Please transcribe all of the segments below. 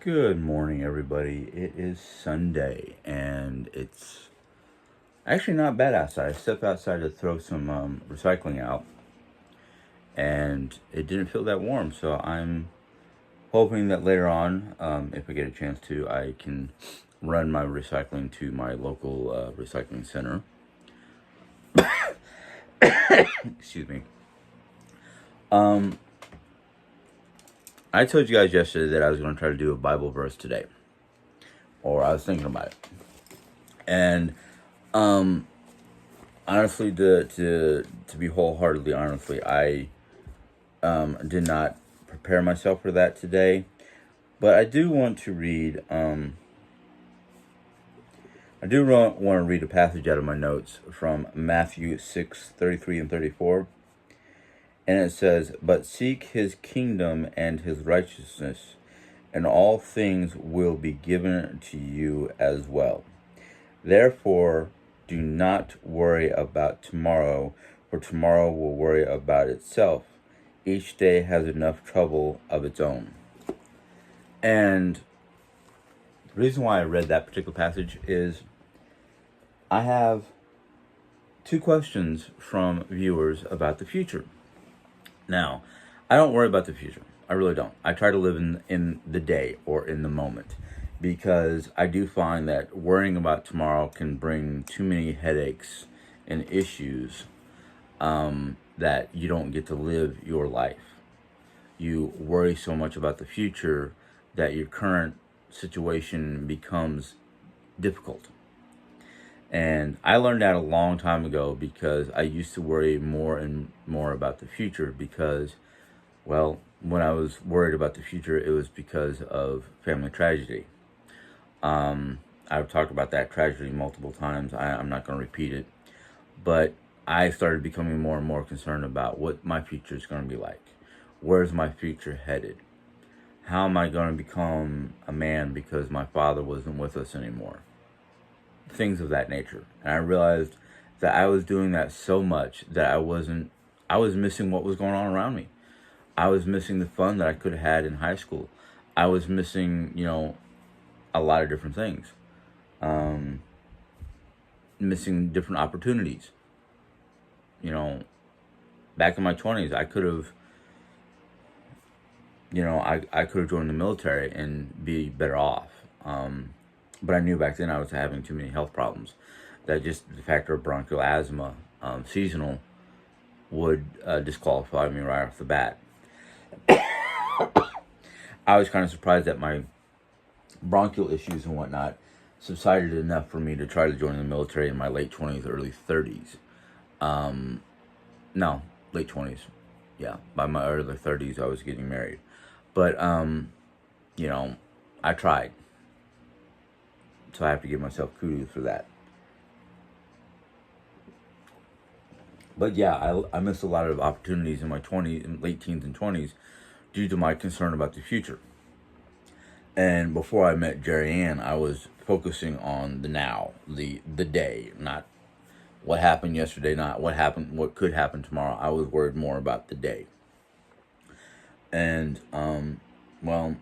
Good morning, everybody. It is Sunday, and it's actually not bad outside. I stepped outside to throw some recycling out, and it didn't feel that warm. So I'm hoping that later on, if I get a chance to, I can run my recycling to my local recycling center. Excuse me. Um, I told you guys yesterday that I was going to try to do a Bible verse today, or I was thinking about it, and um, honestly, to be wholeheartedly honestly, I did not prepare myself for that today, but I do want to read. I do want to read a passage out of my notes from Matthew 6:33 and 34, and it says, "But seek His kingdom and His righteousness, and all things will be given to you as well. Therefore, do not worry about tomorrow, for tomorrow will worry about itself. Each day has enough trouble of its own." And the reason why I read that particular passage is I have two questions from viewers about the future. Now, I don't worry about the future. I really don't. I try to live in the day or in the moment, because I do find that worrying about tomorrow can bring too many headaches and issues, that you don't get to live your life. You worry so much about the future that your current situation becomes difficult. And I learned that a long time ago, because I used to worry more and more about the future because, well, when I was worried about the future, it was because of family tragedy. I've talked about that tragedy multiple times. I'm not going to repeat it. But I started becoming more and more concerned about what my future is going to be like. Where's my future headed? How am I going to become a man because my father wasn't with us anymore? Things of that nature. And I realized that I was doing that so much that I was missing what was going on around me. I was missing the fun that I could have had in high school. I was missing, a lot of different things. Missing different opportunities. Back in my 20s, I could have, I could have joined the military and be better off. But I knew back then I was having too many health problems. That just the factor of bronchial asthma, seasonal, would disqualify me right off the bat. I was kind of surprised that my bronchial issues and whatnot subsided enough for me to try to join the military in my late 20s, early 30s. No, late 20s. Yeah, by my early 30s, I was getting married. But, I tried. So I have to give myself kudos for that. But yeah, I missed a lot of opportunities in my 20s, and late teens and 20s, due to my concern about the future. And before I met Jerry Ann, I was focusing on the now, the day, not what happened yesterday, not what could happen tomorrow. I was worried more about the day. And well,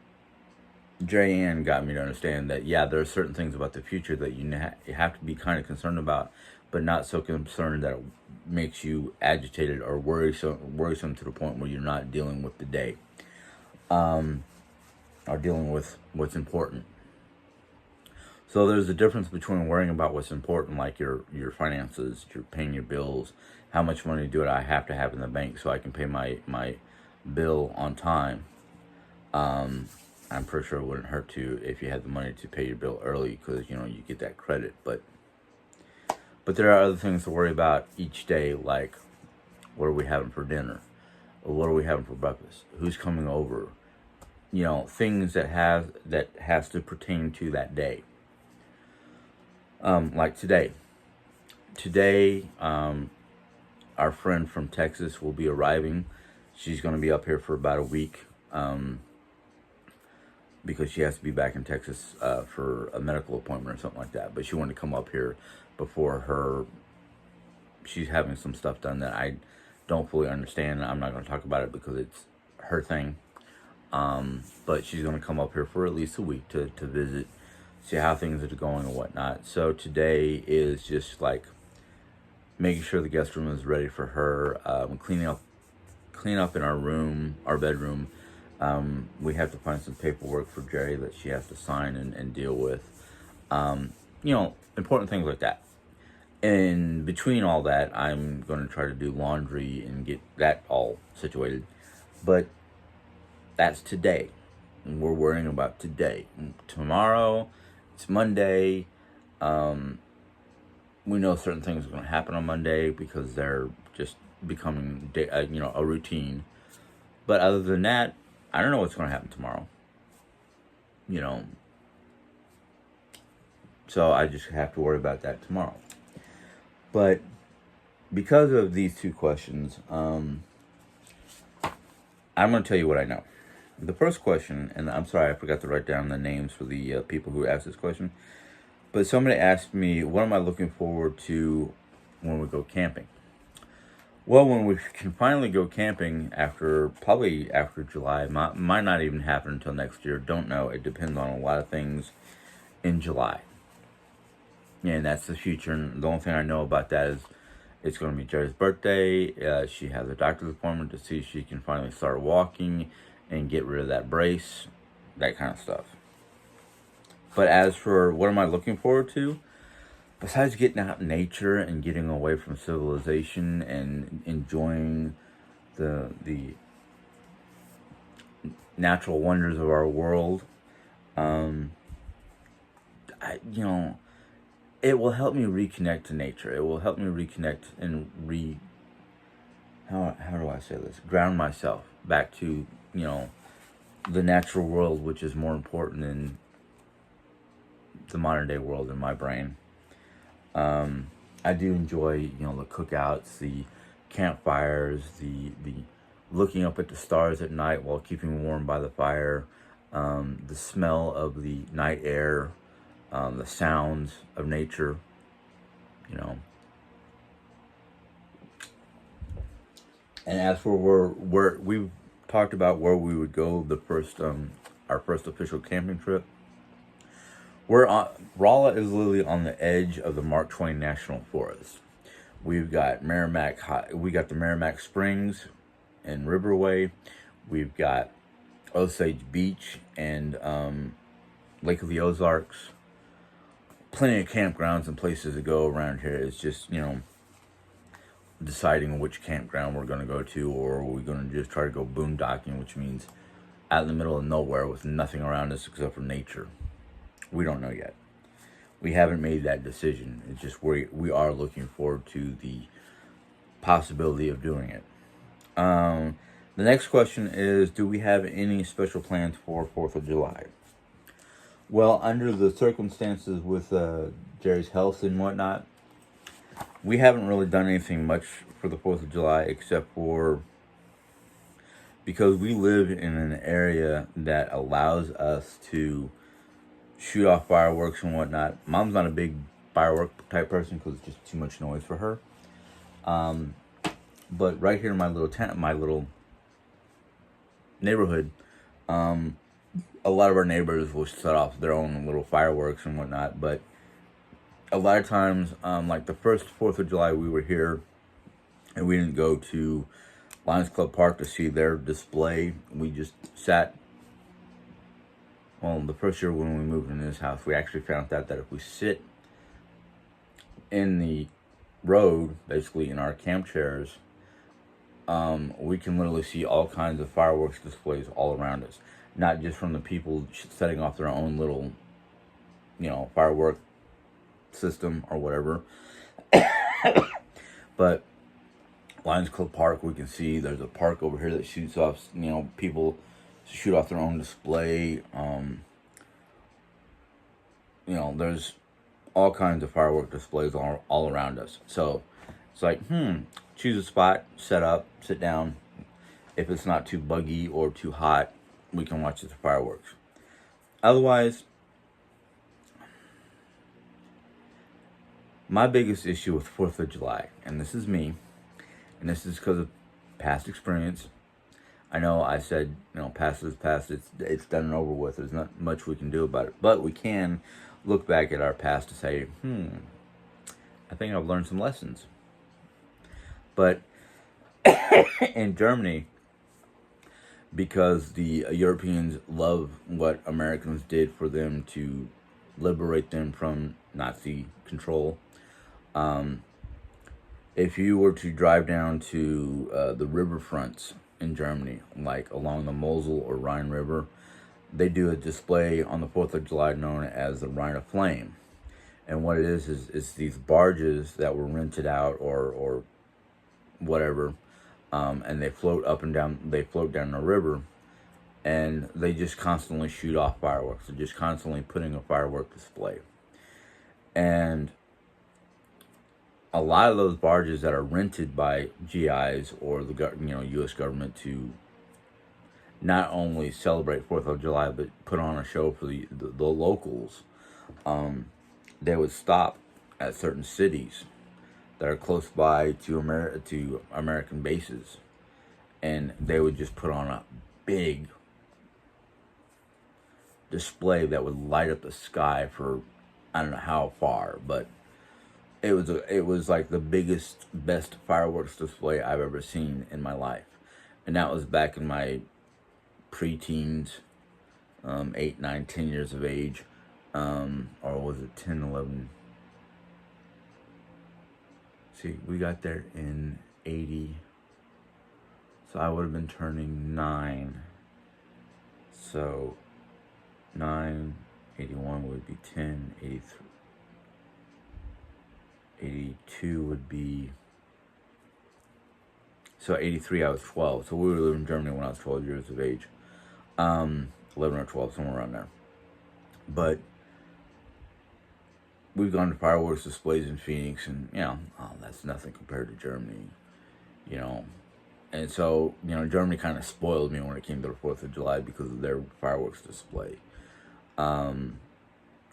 Jerry Ann got me to understand that, yeah, there are certain things about the future that you have to be kind of concerned about, but not so concerned that it makes you agitated or worrisome to the point where you're not dealing with the day, or dealing with what's important. So there's a difference between worrying about what's important, like your finances, you're paying your bills, how much money do I have to have in the bank so I can pay my bill on time. I'm pretty sure it wouldn't hurt to if you had the money to pay your bill early, because you get that credit. But there are other things to worry about each day, like what are we having for dinner, or what are we having for breakfast, who's coming over, things that has to pertain to that day. Like today. Today, our friend from Texas will be arriving. She's going to be up here for about a week. Because she has to be back in Texas for a medical appointment or something like that. But she wanted to come up here before she's having some stuff done that I don't fully understand. I'm not going to talk about it because it's her thing. But she's going to come up here for at least a week to visit, see how things are going and whatnot. So today is just like making sure the guest room is ready for her, clean up in our room, our bedroom. We have to find some paperwork for Jerry that she has to sign and deal with. Important things like that. And between all that, I'm going to try to do laundry and get that all situated. But that's today. We're worrying about today. Tomorrow, it's Monday. We know certain things are going to happen on Monday because they're just becoming, a routine. But other than that, I don't know what's going to happen tomorrow. So I just have to worry about that tomorrow. But because of these two questions, I'm going to tell you what I know. The first question, and I'm sorry I forgot to write down the names for the people who asked this question, but somebody asked me, what am I looking forward to when we go camping? Well, when we can finally go camping probably after July, might not even happen until next year. Don't know. It depends on a lot of things in July. And that's the future. And the only thing I know about that is it's going to be Jerry's birthday. She has a doctor's appointment to see if she can finally start walking and get rid of that brace, that kind of stuff. But as for what am I looking forward to, besides getting out in nature and getting away from civilization and enjoying the natural wonders of our world, it will help me reconnect to nature. It will help me reconnect and how do I say this? Ground myself back to, the natural world, which is more important than the modern day world in my brain. I do enjoy, the cookouts, the campfires, the looking up at the stars at night while keeping warm by the fire, the smell of the night air, the sounds of nature, And as for where we've talked about where we would go our first official camping trip. Rolla is literally on the edge of the Mark Twain National Forest. We've got we got the Merrimack Springs and Riverway. We've got Osage Beach and Lake of the Ozarks. Plenty of campgrounds and places to go around here. It's just, deciding which campground we're going to go to, or we're going to just try to go boondocking, which means out in the middle of nowhere with nothing around us except for nature. We don't know yet. We haven't made that decision. It's just we are looking forward to the possibility of doing it. The next question is, do we have any special plans for 4th of July? Well, under the circumstances with Jerry's health and whatnot, we haven't really done anything much for the 4th of July except for because we live in an area that allows us to shoot off fireworks and whatnot. Mom's not a big firework type person because it's just too much noise for her. But right here in my little neighborhood, a lot of our neighbors will set off their own little fireworks and whatnot. But a lot of times, like the first 4th of July, we were here and we didn't go to Lions Club Park to see their display. We just sat. Well, the first year when we moved into this house, we actually found out that if we sit in the road, basically in our camp chairs, we can literally see all kinds of fireworks displays all around us. Not just from the people setting off their own little, firework system or whatever. But Lions Club Park, we can see there's a park over here that shoots off, people shoot off their own display. There's all kinds of firework displays all around us. So it's like, choose a spot, sit down. If it's not too buggy or too hot, we can watch the fireworks. Otherwise, my biggest issue with 4th of July, and this is me, and this is because of past experience, I know I said, past is past. It's done and over with. There's not much we can do about it, but we can look back at our past to say, I think I've learned some lessons. But in Germany, because the Europeans love what Americans did for them to liberate them from Nazi control. If you were to drive down to the riverfronts in Germany, like along the Mosel or Rhine River, they do a display on the 4th of July known as the Rhine of Flame. And what it is these barges that were rented out or whatever, and they float up and down, they float down the river, and they just constantly shoot off fireworks. They're just constantly putting a firework display. And a lot of those barges that are rented by GIs or the U.S. government to not only celebrate 4th of July but put on a show for the locals, they would stop at certain cities that are close by to American bases, and they would just put on a big display that would light up the sky for I don't know how far, but it was like the biggest, best fireworks display I've ever seen in my life. And that was back in my pre-teens, 8, 9, 10 years of age, or was it 10, 11? See, we got there in 80, so I would have been turning 9. So 9, 81 would be 10, 83. 82 would be, so 83 I was 12. So we were living in Germany when I was 12 years of age. 11 or 12, somewhere around there. But we've gone to fireworks displays in Phoenix, and that's nothing compared to Germany, And so, Germany kind of spoiled me when it came to the 4th of July because of their fireworks display. And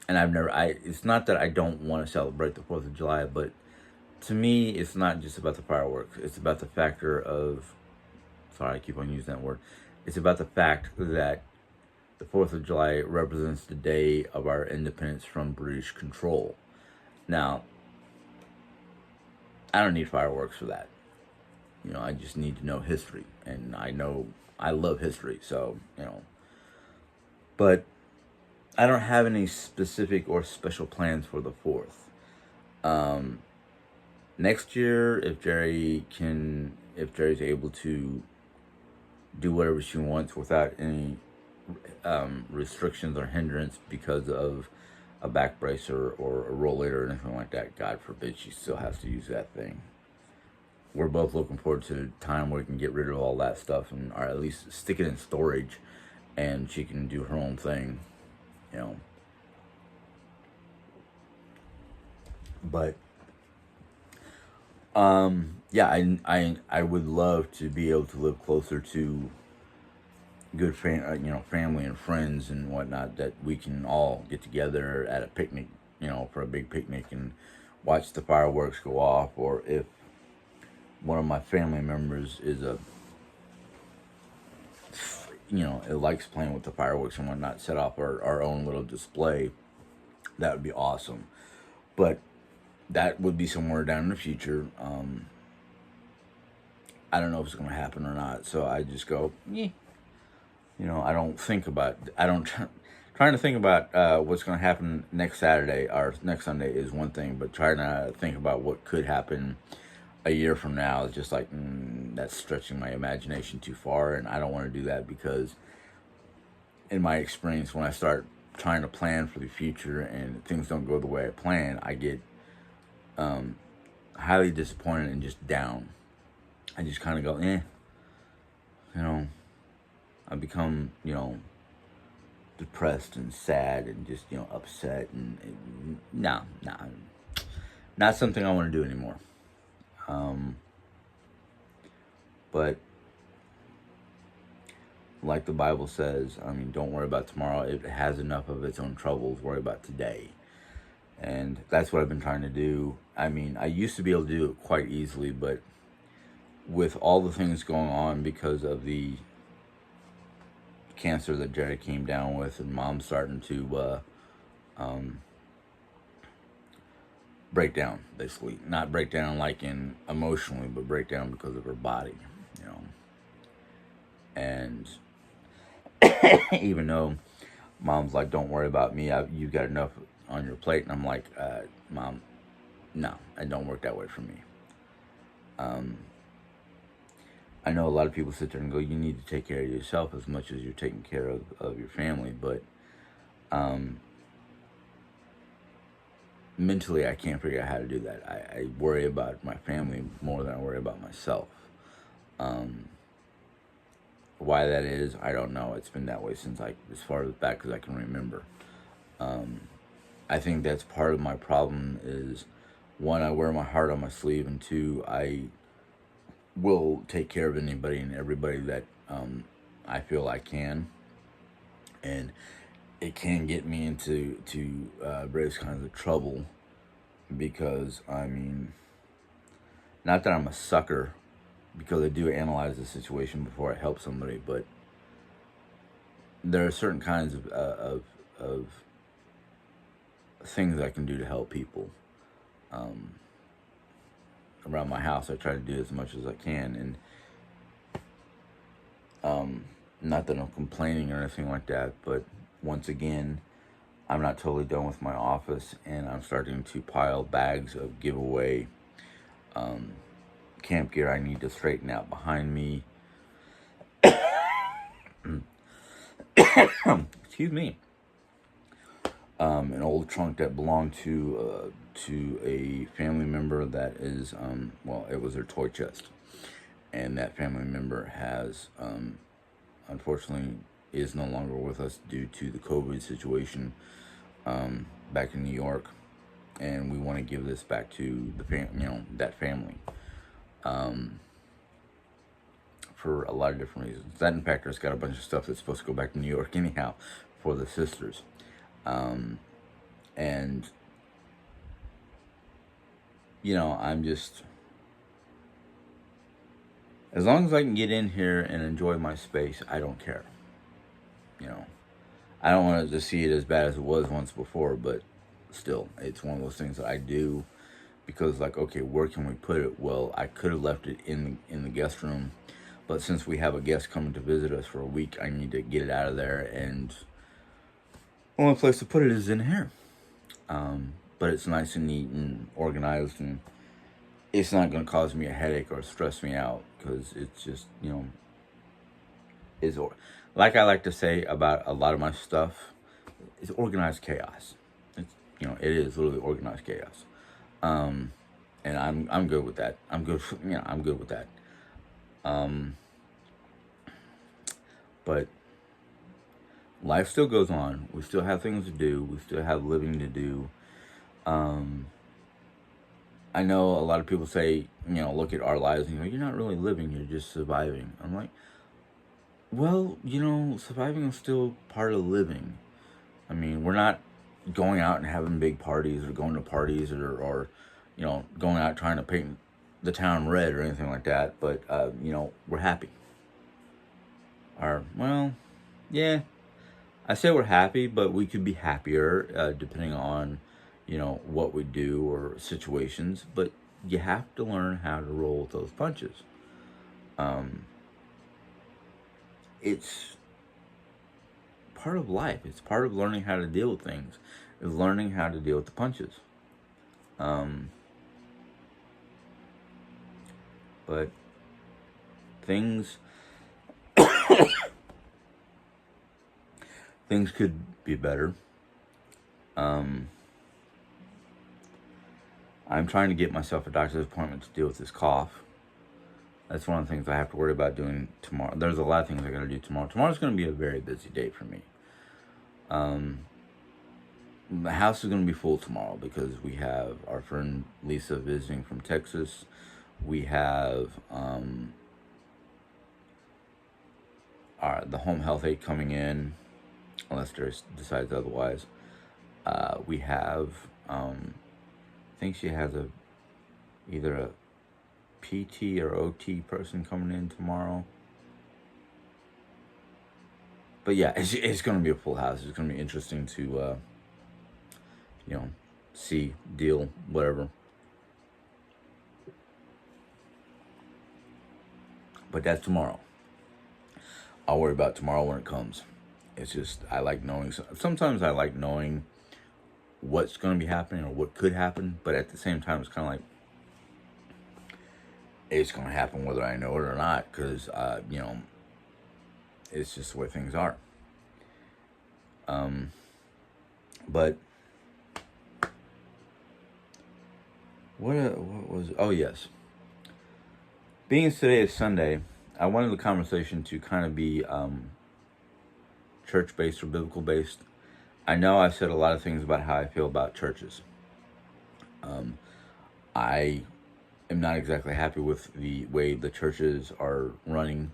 it's not that I don't want to celebrate the 4th of July, but to me, it's not just about the fireworks. It's about the factor of, sorry, I keep on using that word. It's about the fact that the 4th of July represents the day of our independence from British control. Now, I don't need fireworks for that. I just need to know history. And I love history, so, But I don't have any specific or special plans for the 4th. Next year, if Jerry's able to do whatever she wants without any restrictions or hindrance because of a back brace or a rollator or anything like that, God forbid she still has to use that thing. We're both looking forward to a time where we can get rid of all that stuff or at least stick it in storage and she can do her own thing. But I would love to be able to live closer to good family and friends and whatnot, that we can all get together at a picnic, for a big picnic and watch the fireworks go off. Or if one of my family members is it likes playing with the fireworks and whatnot, set off our own little display, that would be awesome. But that would be somewhere down in the future. I don't know if it's going to happen or not. So I just go, I don't think about, trying to think about what's going to happen next Saturday or next Sunday is one thing, but trying to think about what could happen a year from now is just like, that's stretching my imagination too far. And I don't want to do that because in my experience, when I start trying to plan for the future and things don't go the way I plan, I get highly disappointed and just down. I just kind of go, I become, depressed and sad and just, upset and not something I want to do anymore. But like the Bible says, don't worry about tomorrow. It has enough of its own troubles. Worry about today. And that's what I've been trying to do. I used to be able to do it quite easily, but with all the things going on because of the cancer that Jerry came down with, and Mom's starting to break down, basically. Not break down like in emotionally, but break down because of her body, you know. And even though Mom's like, don't worry about me, you've got enough on your plate. And I'm like, Mom, no, it don't work that way for me. I know a lot of people sit there and go, you need to take care of yourself as much as you're taking care of your family. But mentally, I can't figure out how to do that. I worry about my family more than I worry about myself. Why that is, I don't know. It's been that way since as far back as I can remember. I think that's part of my problem is, one, I wear my heart on my sleeve, and two, I will take care of anybody and everybody that I feel I can. And it can get me into various kinds of trouble because, I mean, not that I'm a sucker, because I do analyze the situation before I help somebody, but there are certain kinds of things I can do to help people. Around my house, I try to do as much as I can, and not that I'm complaining or anything like that, but once again, I'm not totally done with my office, and I'm starting to pile bags of giveaway camp gear I need to straighten out behind me. Excuse me. An old trunk that belonged to a family member that is, it was their toy chest. And that family member has, unfortunately, is no longer with us due to the COVID situation back in New York. And we want to give this back to that family. For a lot of different reasons. That, in fact, has got a bunch of stuff that's supposed to go back to New York anyhow for the sisters. And, I'm just, as long as I can get in here and enjoy my space, I don't care. I don't want to see it as bad as it was once before, but still, it's one of those things that I do because, like, okay, where can we put it? Well, I could have left it in the guest room, but since we have a guest coming to visit us for a week, I need to get it out of there, and the only place to put it is in here. But it's nice and neat and organized, and it's not going to cause me a headache or stress me out because it's just, is like I like to say about a lot of my stuff, it's organized chaos. It's, it is literally organized chaos. And I'm good with that. I'm good with that. But life still goes on. We still have things to do. We still have living to do. I know a lot of people say, look at our lives and you're not really living, you're just surviving. I'm like, well, surviving is still part of living. I mean, we're not going out and having big parties or going to parties or going out trying to paint the town red or anything like that. But, we're happy. Yeah, I say we're happy, but we could be happier depending on, what we do or situations. But you have to learn how to roll with those punches. It's part of life. It's part of learning how to deal with things. Is learning how to deal with the punches. But things could be better. I'm trying to get myself a doctor's appointment to deal with this cough. That's one of the things I have to worry about doing tomorrow. There's a lot of things I got to do tomorrow. Tomorrow's going to be a very busy day for me. The house is going to be full tomorrow because we have our friend Lisa visiting from Texas. We have the home health aide coming in, unless Doris decides otherwise. We have, I think she has either a PT or OT person coming in tomorrow. but yeah, it's going to be a full house. It's going to be interesting to, see, deal, whatever. But that's tomorrow. I'll worry about tomorrow when it comes. It's just, I like knowing. Sometimes I like knowing what's going to be happening or what could happen. But at the same time, it's kind of like, it's going to happen whether I know it or not. Because, it's just the way things are. But what was? Oh yes. Being today is Sunday, I wanted the conversation to kind of be church-based or biblical-based. I know I've said a lot of things about how I feel about churches. I am not exactly happy with the way the churches are running,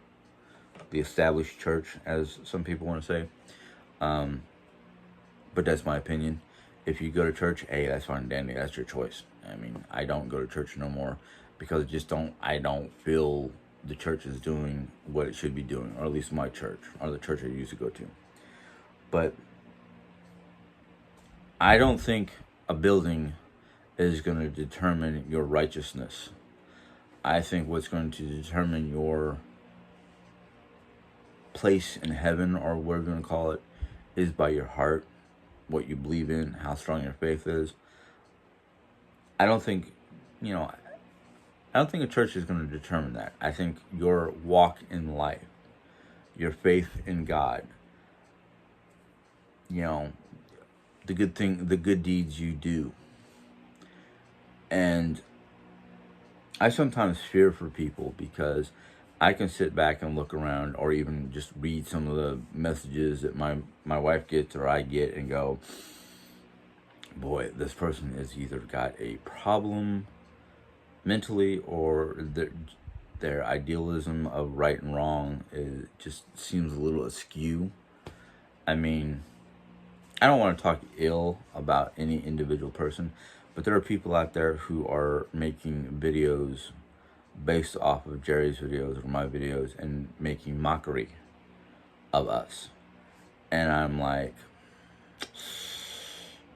the established church, as some people want to say. But that's my opinion. If you go to church, hey, that's fine and dandy. That's your choice. I mean, I don't go to church no more because I don't feel the church is doing what it should be doing, or at least my church, or the church I used to go to. But I don't think a building is going to determine your righteousness. I think what's going to determine your place in heaven, or what we're going to call it, is by your heart, what you believe in, how strong your faith is. I don't think a church is going to determine that. I think your walk in life, your faith in God, the good deeds you do. And I sometimes fear for people because I can sit back and look around, or even just read some of the messages that my wife gets or I get, and go, boy, this person has either got a problem mentally, or their idealism of right and wrong just seems a little askew. I mean, I don't want to talk ill about any individual person, but there are people out there who are making videos based off of Jerry's videos or my videos and making mockery of us. And I'm like,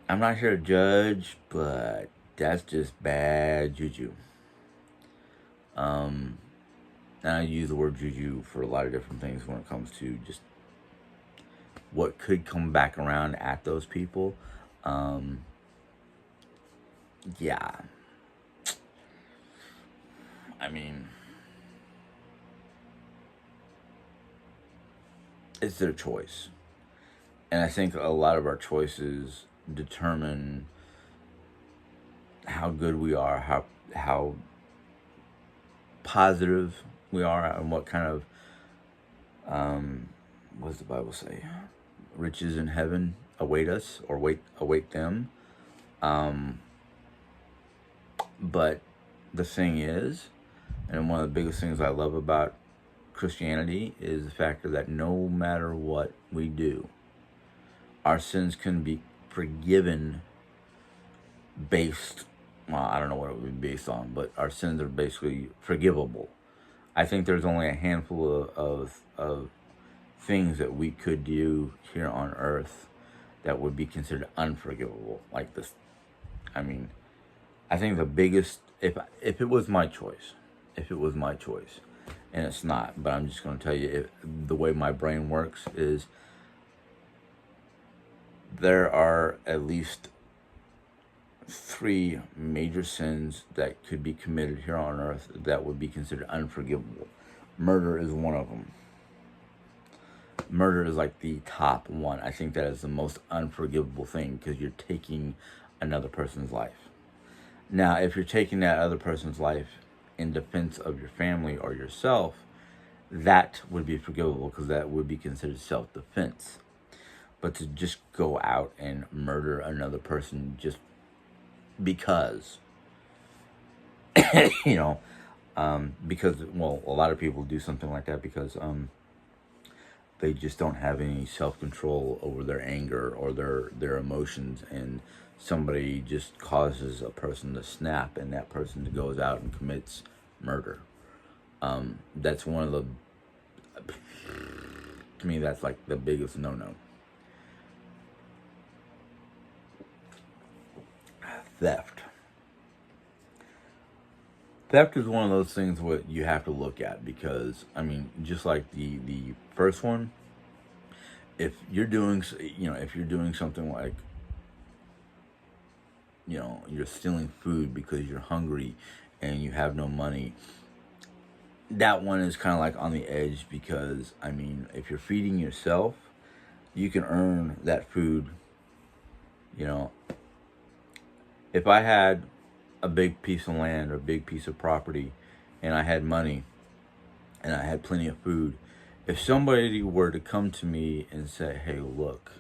I'm not here to judge, but that's just bad juju. And I use the word juju for a lot of different things when it comes to just what could come back around at those people. Yeah. I mean, it's their choice. And I think a lot of our choices determine how good we are, how positive we are, and what kind of what does the Bible say? Riches in heaven await us, or await them. But the thing is, and one of the biggest things I love about Christianity is the factor that no matter what we do, our sins can be forgiven based, well, I don't know what it would be based on, but our sins are basically forgivable. I think there's only a handful of things that we could do here on earth that would be considered unforgivable, like this. I mean, I think the biggest, if it was my choice, and it's not, but I'm just going to tell you, the way my brain works is, there are at least 3 major sins that could be committed here on earth that would be considered unforgivable. Murder is one of them. Murder is like the top one. I think that is the most unforgivable thing, because you're taking another person's life. Now, if you're taking that other person's life in defense of your family or yourself, that would be forgivable, because that would be considered self-defense. But to just go out and murder another person just because, because, well, a lot of people do something like that because they just don't have any self-control over their anger or their emotions, and somebody just causes a person to snap, and that person goes out and commits murder. That's one of the To me, that's like the biggest no-no. Theft. Theft is one of those things what you have to look at, because I mean, just like the first one, if you're doing, if you're doing something like, you're stealing food because you're hungry and you have no money, that one is kind of like on the edge, because I mean, if you're feeding yourself, you can earn that food. You know, if I had a big piece of land or a big piece of property and I had money and I had plenty of food, if somebody were to come to me and say, hey, look,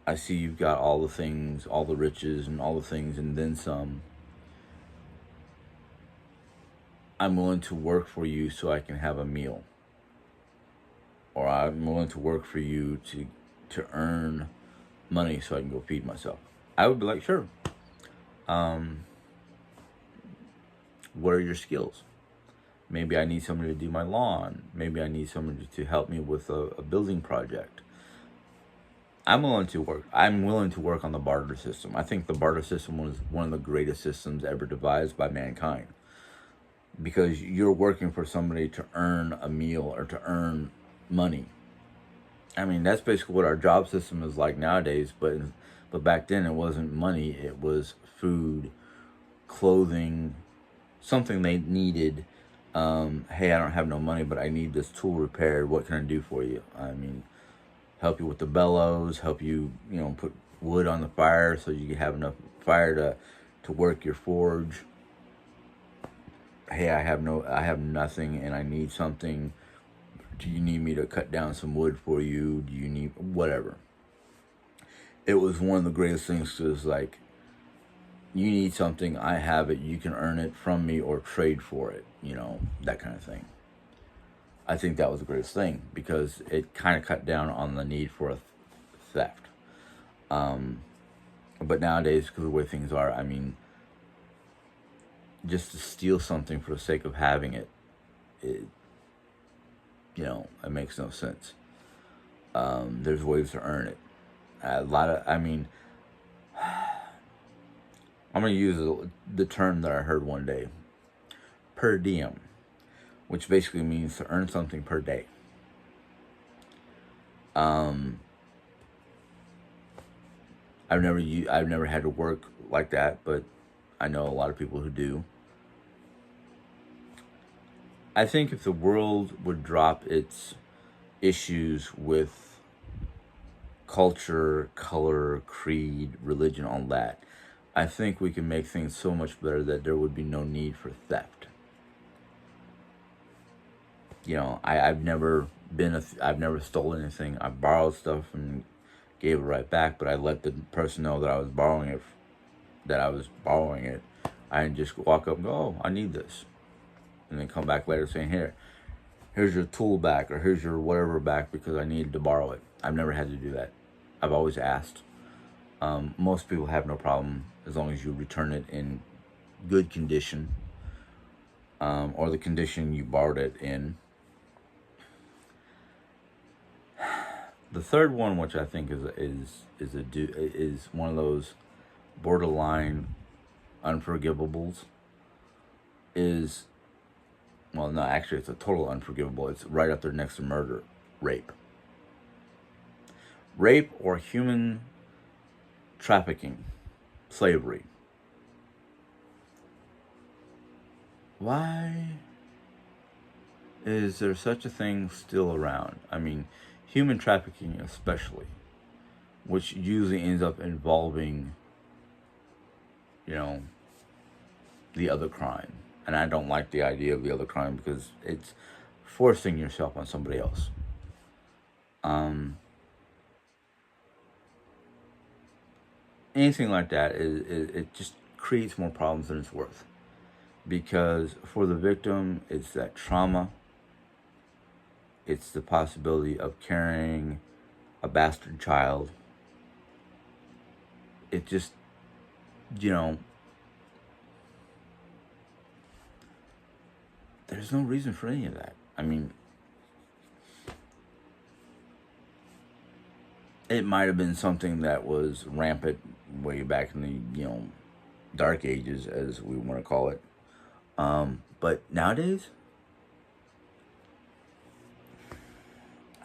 I see you've got all the things, all the riches and all the things and then some, I'm willing to work for you so I can have a meal. Or I'm willing to work for you to earn money so I can go feed myself, I would be like, sure. What are your skills? Maybe I need somebody to do my lawn. Maybe I need somebody to help me with a building project. I'm willing to work. I'm willing to work on the barter system. I think the barter system was one of the greatest systems ever devised by mankind, because you're working for somebody to earn a meal or to earn money. I mean, that's basically what our job system is like nowadays, but back then it wasn't money, it was food, clothing, something they needed. Hey, I don't have no money, but I need this tool repaired. What can I do for you? I mean, help you with the bellows, help you, put wood on the fire so you can have enough fire to work your forge. Hey, I have nothing and I need something. Do you need me to cut down some wood for you? Do you need whatever? It was one of the greatest things, because like, you need something, I have it, you can earn it from me or trade for it, that kind of thing. I think that was the greatest thing, because it kind of cut down on the need for a theft. But nowadays, because of the way things are, I mean, just to steal something for the sake of having it, it makes no sense. There's ways to earn it. I'm going to use the term that I heard one day, per diem, which basically means to earn something per day. I've never had to work like that, but I know a lot of people who do. I think if the world would drop its issues with culture, color, creed, religion, all that, I think we can make things so much better that there would be no need for theft. I've never I've never stolen anything. I borrowed stuff and gave it right back, but I let the person know that I was borrowing it. I didn't just walk up and go, oh, I need this, and then come back later saying, here's your tool back, or here's your whatever back, because I needed to borrow it. I've never had to do that. I've always asked. Most people have no problem as long as you return it in good condition, or the condition you borrowed it in. The third one, which I think is one of those borderline unforgivables, is, well, no, actually, it's a total unforgivable. It's right up there next to murder, rape. Rape or human trafficking, slavery. Why is there such a thing still around? I mean, human trafficking especially, which usually ends up involving, the other crime. And I don't like the idea of the other crime, because it's forcing yourself on somebody else. Anything like that it just creates more problems than it's worth, because for the victim, it's that trauma. It's the possibility of carrying a bastard child. It just, there's no reason for any of that. I mean, it might have been something that was rampant way back in the dark ages, as we want to call it. But nowadays,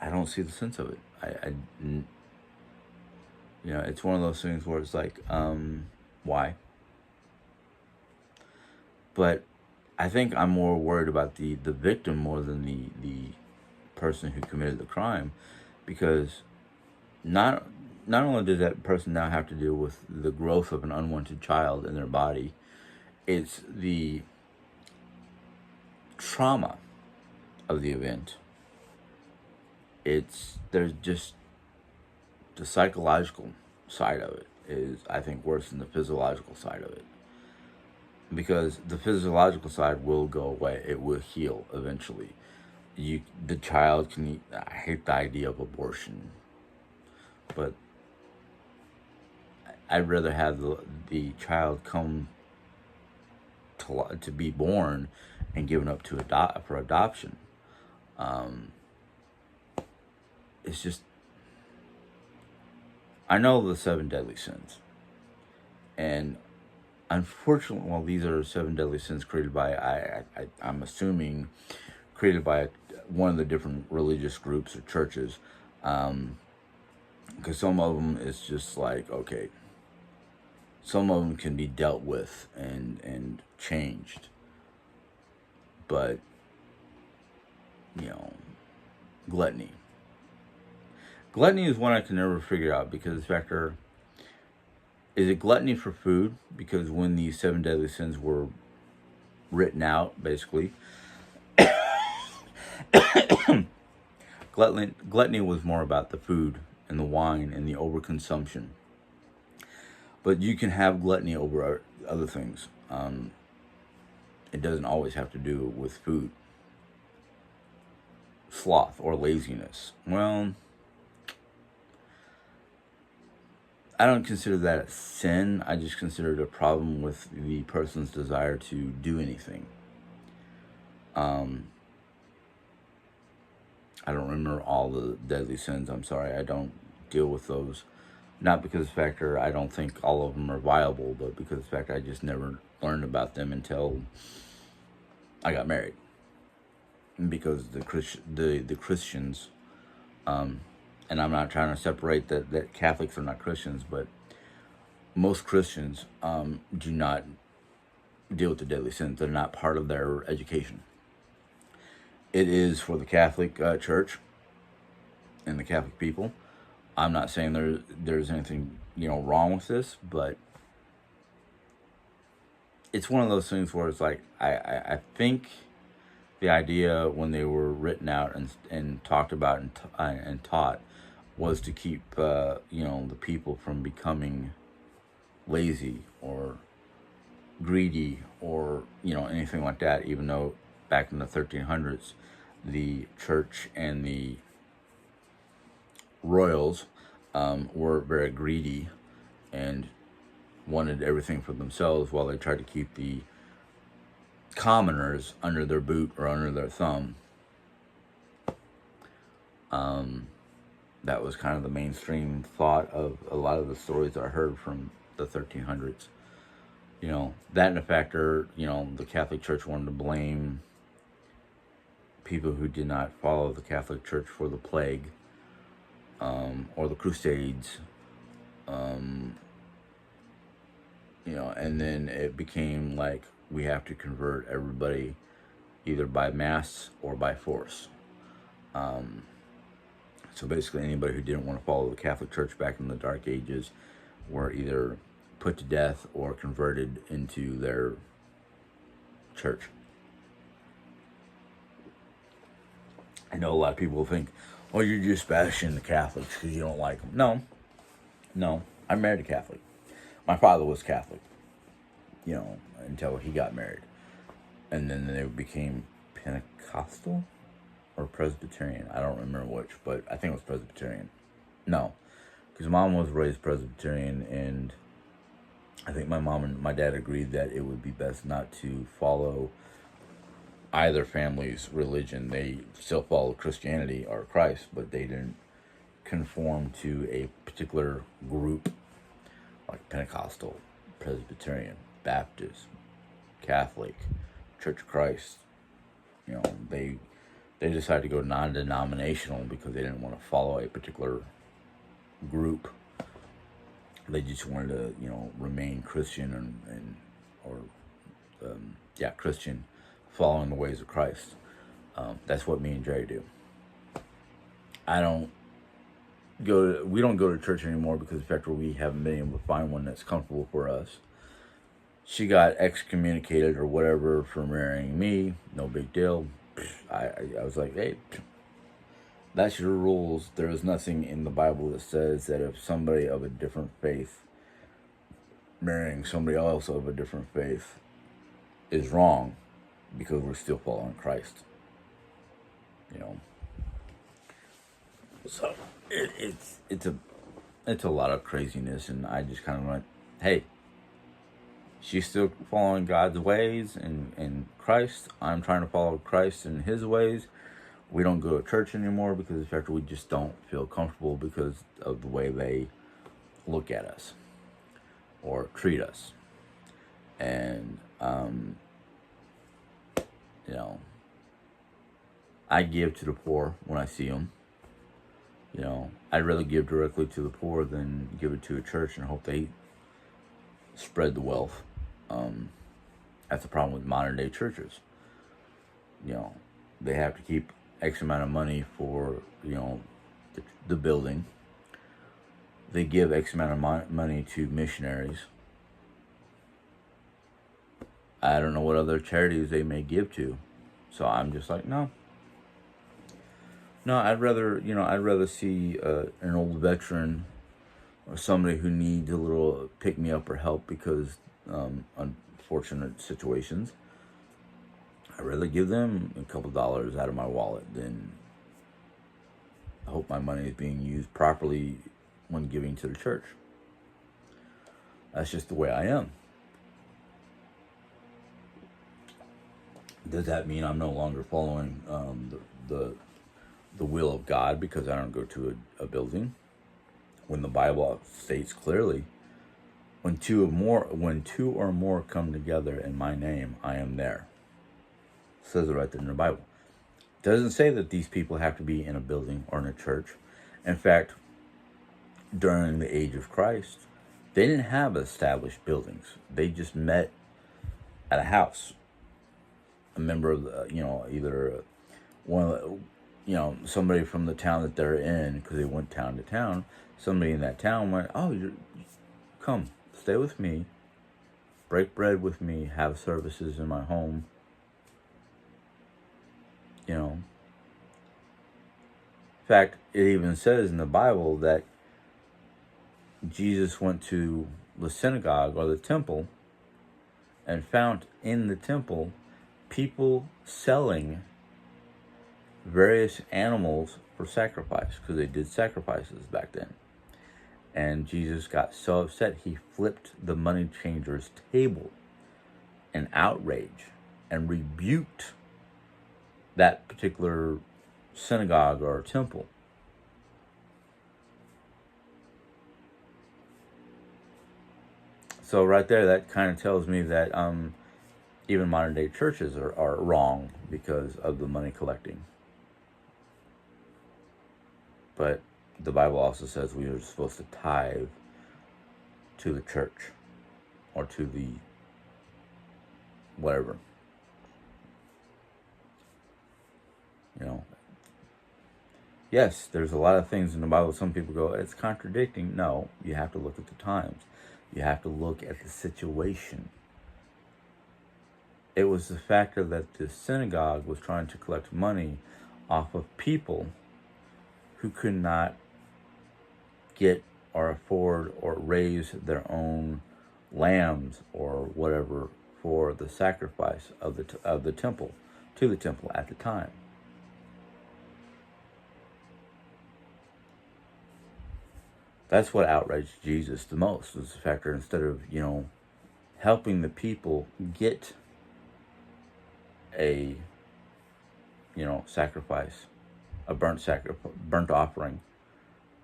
I don't see the sense of it. It's one of those things where it's like, why? But I think I'm more worried about the victim more than the person who committed the crime, because not not only does that person now have to deal with the growth of an unwanted child in their body, it's the trauma of the event. There's just the psychological side of it is, I think, worse than the physiological side of it, because the physiological side will go away. It will heal eventually. The child can eat. I hate the idea of abortion, but I'd rather have the child come to be born and given up to for adoption. Um, it's just, I know the seven deadly sins, and unfortunately, well, these are seven deadly sins created by I'm assuming created by one of the different religious groups or churches, because some of them it's just like, okay, some of them can be dealt with and changed, but you know, gluttony. Gluttony is one I can never figure out, because factor is it gluttony for food? Because when these seven deadly sins were written out, basically, gluttony was more about the food and the wine and the overconsumption. But you can have gluttony over other things. It doesn't always have to do with food. Sloth or laziness. Well, I don't consider that a sin. I just consider it a problem with the person's desire to do anything. I don't remember all the deadly sins. I'm sorry. I don't deal with those. Not because of the fact that I don't think all of them are viable, but because of the fact I just never learned about them until I got married. And because the Christians, and I'm not trying to separate that Catholics are not Christians, but most Christians do not deal with the deadly sins. They're not part of their education. It is for the Catholic Church and the Catholic people. I'm not saying there's anything wrong with this, but it's one of those things where it's like, I think the idea when they were written out and talked about and taught was to keep the people from becoming lazy or greedy or anything like that. Even though back in the 1300s, the church and the royals were very greedy and wanted everything for themselves, while they tried to keep the commoners under their boot or under their thumb. That was kind of the mainstream thought of a lot of the stories I heard from the 1300s. That and the factor, the Catholic Church wanted to blame people who did not follow the Catholic Church for the plague, or the Crusades, and then it became like we have to convert everybody either by mass or by force. So basically, anybody who didn't want to follow the Catholic Church back in the Dark Ages were either put to death or converted into their church. I know a lot of people think, oh, you're just bashing the Catholics because you don't like them. No, I married a Catholic. My father was Catholic, until he got married. And then they became Pentecostal or Presbyterian. I don't remember which, but I think it was Presbyterian. No, because mom was raised Presbyterian, and I think my mom and my dad agreed that it would be best not to follow either family's religion. They still followed Christianity or Christ, but they didn't conform to a particular group, like Pentecostal, Presbyterian, Baptist, Catholic, Church of Christ. You know, they decided to go non-denominational because they didn't want to follow a particular group. They just wanted to, remain Christian Christian, following the ways of Christ. That's what me and Jerry do. We don't go to church anymore because in fact we haven't been able to find one that's comfortable for us. She got excommunicated or whatever for marrying me. No big deal. I was like, hey, that's your rules. There is nothing in the Bible that says that if somebody of a different faith marrying somebody else of a different faith is wrong, because we're still following Christ. So it's a lot of craziness, and I just kind of went, hey, she's still following God's ways and Christ. I'm trying to follow Christ and His ways. We don't go to church anymore because in fact we just don't feel comfortable because of the way they look at us or treat us. And I give to the poor when I see them. I'd rather give directly to the poor than give it to a church and hope they spread the wealth. That's the problem with modern day churches. They have to keep X amount of money for, the building. They give X amount of money to missionaries. I don't know what other charities they may give to. So I'm just like, no, I'd rather see an old veteran or somebody who needs a little pick me up or help because unfortunate situations. I'd rather give them a couple dollars out of my wallet than I hope my money is being used properly when giving to the church. That's just the way I am. Does that mean I'm no longer following the will of God because I don't go to a building? When the Bible states clearly, when two or more come together in my name, I am there. It says it right there in the Bible. It doesn't say that these people have to be in a building or in a church. In fact, during the age of Christ, they didn't have established buildings. They just met at a house. A member of the, either one, somebody from the town that they're in, because they went town to town. Somebody in that town went, oh, come, stay with me, break bread with me, have services in my home. In fact, it even says in the Bible that Jesus went to the synagogue or the temple and found in the temple people selling various animals for sacrifice, because they did sacrifices back then. And Jesus got so upset he flipped the money changer's table in outrage and rebuked that particular synagogue or temple. So right there, that kind of tells me that even modern day churches are wrong because of the money collecting. But the Bible also says we are supposed to tithe to the church or to the whatever. Yes, there's a lot of things in the Bible. Some people go, it's contradicting. No, you have to look at the times. You have to look at the situation. It was the factor that the synagogue was trying to collect money off of people who could not get or afford or raise their own lambs or whatever for the sacrifice of the temple, to the temple at the time. That's what outraged Jesus the most, was the factor instead of, helping the people get a, sacrifice, a burnt offering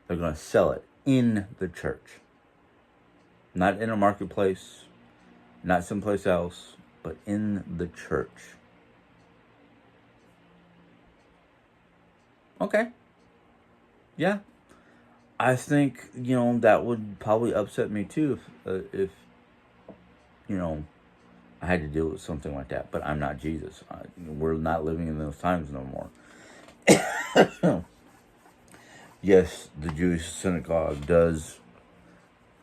They're going to sell it in the church. Not in a marketplace, not someplace else, but in the church. Okay. Yeah. I think, that would probably upset me too if I had to deal with something like that. But I'm not Jesus. We're not living in those times no more. Yes, the Jewish synagogue does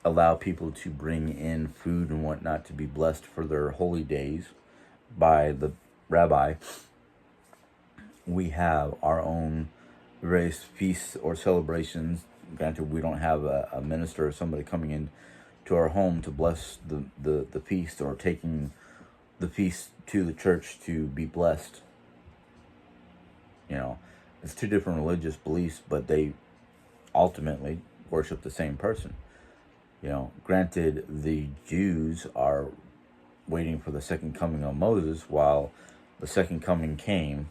allow people to bring in food and whatnot to be blessed for their holy days by the rabbi. We have our own various feasts or celebrations. Granted, we don't have a minister or somebody coming in to our home to bless the feast, or taking the feast to the church to be blessed. It's two different religious beliefs, but they ultimately worship the same person. Granted, the Jews are waiting for the second coming of Moses, while the second coming came.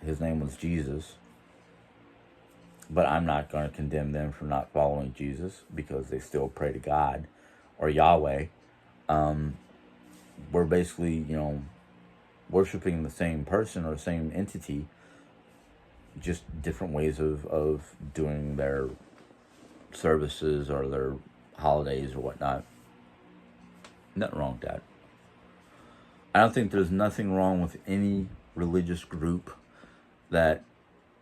His name was Jesus. But I'm not going to condemn them for not following Jesus, because they still pray to God or Yahweh. We're basically, worshiping the same person or the same entity, just different ways of doing their services or their holidays or whatnot. Nothing wrong with that. I don't think there's nothing wrong with any religious group that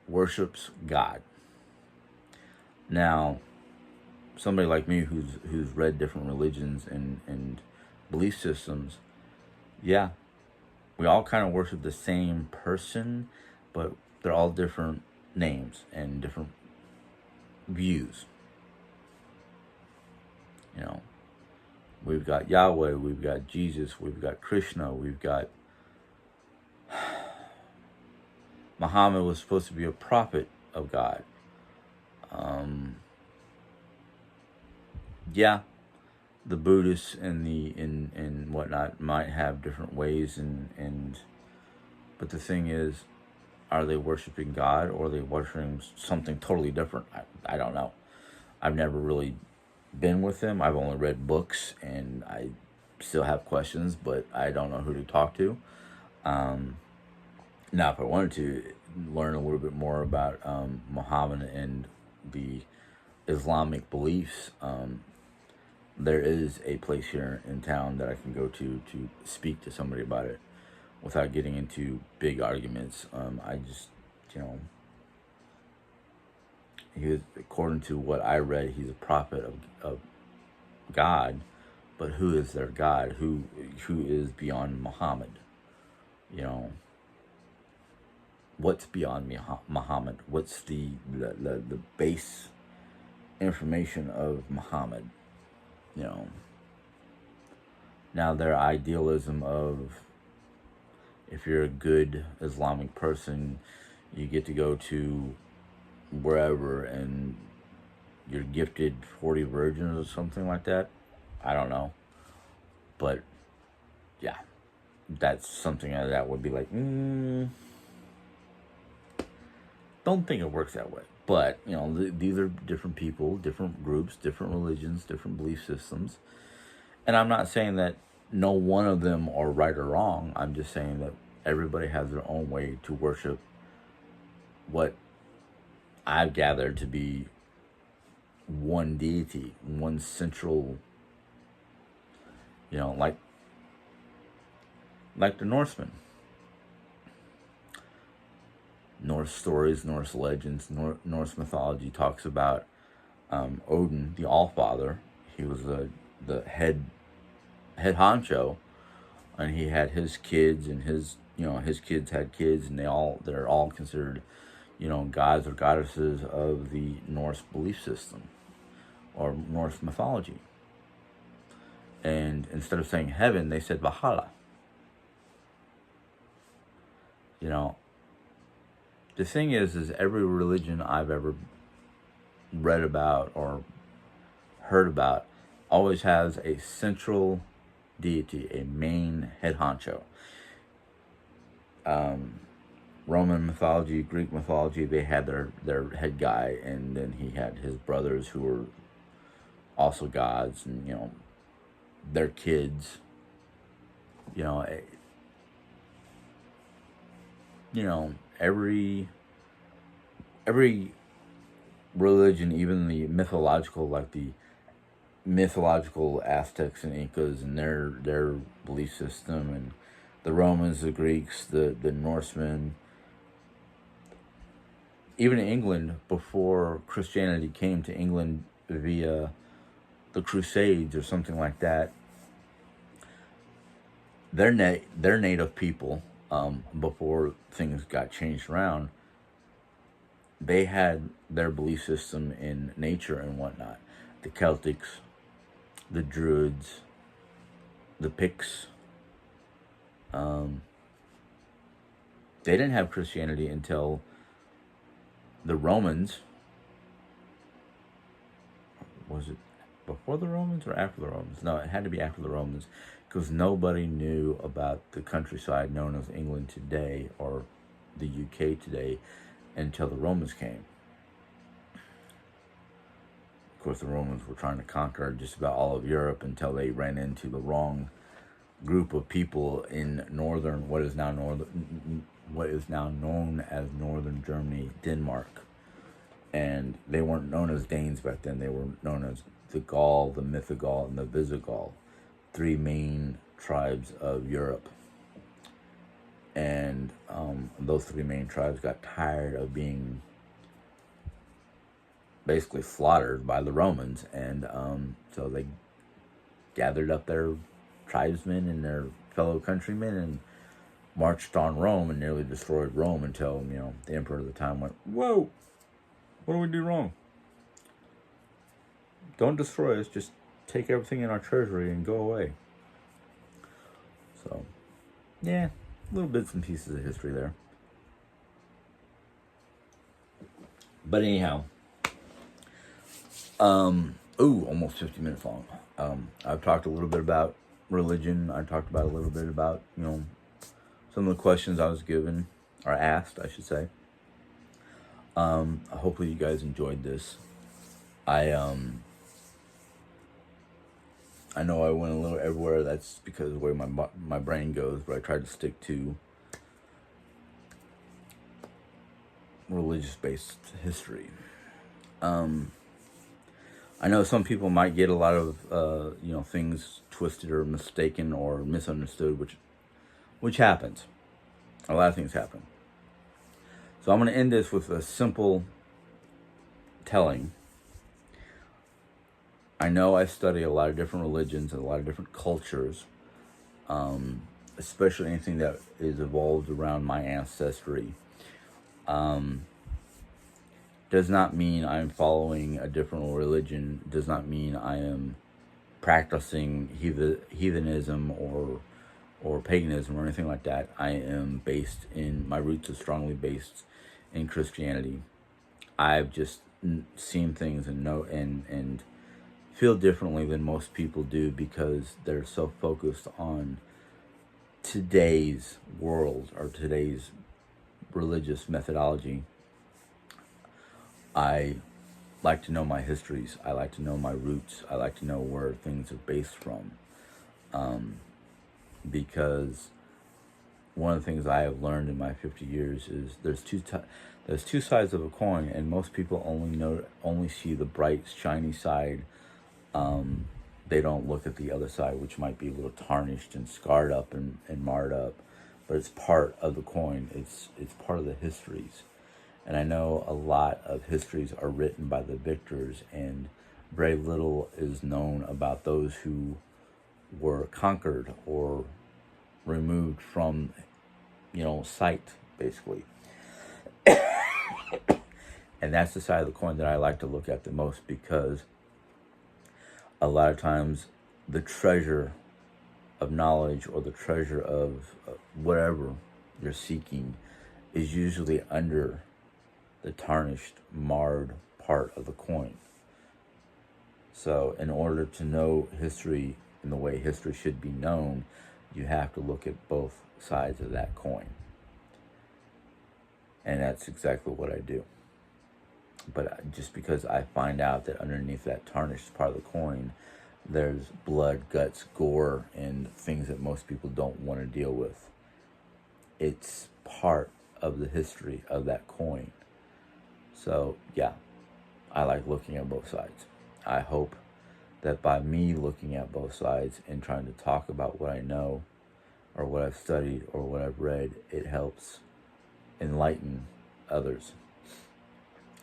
worships God. Now, somebody like me who's read different religions and belief systems, yeah, we all kind of worship the same person, but they're all different names and different views. We've got Yahweh, we've got Jesus, we've got Krishna, we've got Muhammad was supposed to be a prophet of God. Yeah, the Buddhists and whatnot might have different ways, but the thing is, are they worshiping God, or are they worshiping something totally different? I don't know. I've never really been with them. I've only read books, and I still have questions, but I don't know who to talk to. Now, if I wanted to learn a little bit more about Muhammad and the Islamic beliefs, there is a place here in town that I can go to speak to somebody about it without getting into big arguments. I just, he was, according to what I read, he's a prophet of God, but who is their God? Who is beyond Muhammad? What's beyond Muhammad? What's the base information of Muhammad? Now their idealism of, if you're a good Islamic person, you get to go to wherever and you're gifted 40 virgins or something like that. I don't know. But yeah, that's something that would be like, don't think it works that way. But, these are different people, different groups, different religions, different belief systems. And I'm not saying that no one of them are right or wrong. I'm just saying that everybody has their own way to worship what I've gathered to be one deity, one central, like the Norsemen. Norse stories, Norse legends, Norse mythology talks about Odin, the Allfather. He was the head honcho, and he had his kids, and his kids had kids, and they're all considered gods or goddesses of the Norse belief system or Norse mythology. And instead of saying heaven, they said Valhalla. The thing is every religion I've ever read about or heard about always has a central deity, a main head honcho. Roman mythology, Greek mythology, they had their head guy, and then he had his brothers who were also gods, and their kids. You know, eh, every religion, even the mythological, like the mythological Aztecs and Incas and their belief system, and the Romans, the Greeks, the Norsemen, even in England before Christianity came to England via the Crusades or something like that, their native people, before things got changed around, they had their belief system in nature and whatnot. The Celtics, the Druids, the Picts. They didn't have Christianity until the Romans. Was it before the Romans or after the Romans? No, it had to be after the Romans, because nobody knew about the countryside known as England today, or the UK today, until the Romans came. Of course, the Romans were trying to conquer just about all of Europe until they ran into the wrong group of people in what is now known as northern Germany, Denmark. And they weren't known as Danes back then. They were known as the Gaul, the Mythogaul, and the Visigoth, three main tribes of Europe. And those three main tribes got tired of being basically slaughtered by the Romans, and so they gathered up their tribesmen and their fellow countrymen and marched on Rome and nearly destroyed Rome until the emperor at the time went, "Whoa, what do we do wrong? Don't destroy us, just take everything in our treasury and go away." So, yeah, little bits and pieces of history there. But anyhow, almost 50 minutes long. I've talked a little bit about religion. I talked about a little bit about, some of the questions I was given, or asked, I should say. Hopefully you guys enjoyed this. I know I went a little everywhere. That's because of the way my brain goes, but I tried to stick to religious-based history. I know some people might get a lot of things twisted or mistaken or misunderstood, which happens. A lot of things happen. So I'm going to end this with a simple telling. I know I study a lot of different religions and a lot of different cultures, especially anything that is evolved around my ancestry. Does not mean I'm following a different religion. Does not mean I am practicing heathenism or paganism or anything like that. I am my roots are strongly based in Christianity. I've just seen things and know and feel differently than most people do, because they're so focused on today's world or today's religious methodology. I like to know my histories. I like to know my roots. I like to know where things are based from. Because one of the things I have learned in my 50 years is there's two sides of a coin, and most people only see the bright, shiny side. They don't look at the other side, which might be a little tarnished and scarred up and marred up, but it's part of the coin. It's part of the histories. And I know a lot of histories are written by the victors, and very little is known about those who were conquered or removed from, sight, basically. And that's the side of the coin that I like to look at the most, because a lot of times the treasure of knowledge or the treasure of whatever you're seeking is usually under the tarnished, marred part of the coin. So in order to know history in the way history should be known, you have to look at both sides of that coin. And that's exactly what I do. But just because I find out that underneath that tarnished part of the coin, there's blood, guts, gore, and things that most people don't want to deal with. It's part of the history of that coin. So, yeah, I like looking at both sides. I hope that by me looking at both sides and trying to talk about what I know or what I've studied or what I've read, it helps enlighten others.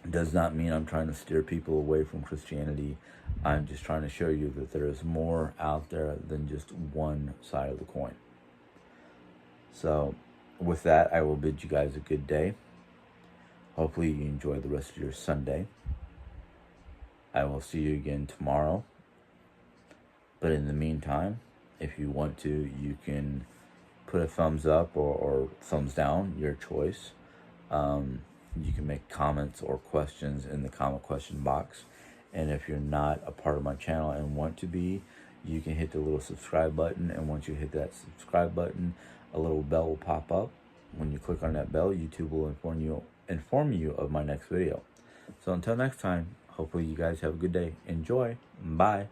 It does not mean I'm trying to steer people away from Christianity. I'm just trying to show you that there is more out there than just one side of the coin. So, with that, I will bid you guys a good day. Hopefully you enjoy the rest of your Sunday. I will see you again tomorrow. But in the meantime, if you want to, you can put a thumbs up or thumbs down, your choice. You can make comments or questions in the comment question box. And if you're not a part of my channel and want to be, you can hit the little subscribe button. And once you hit that subscribe button, a little bell will pop up. When you click on that bell, YouTube will inform you of my next video. So until next time, hopefully you guys have a good day. Enjoy. Bye.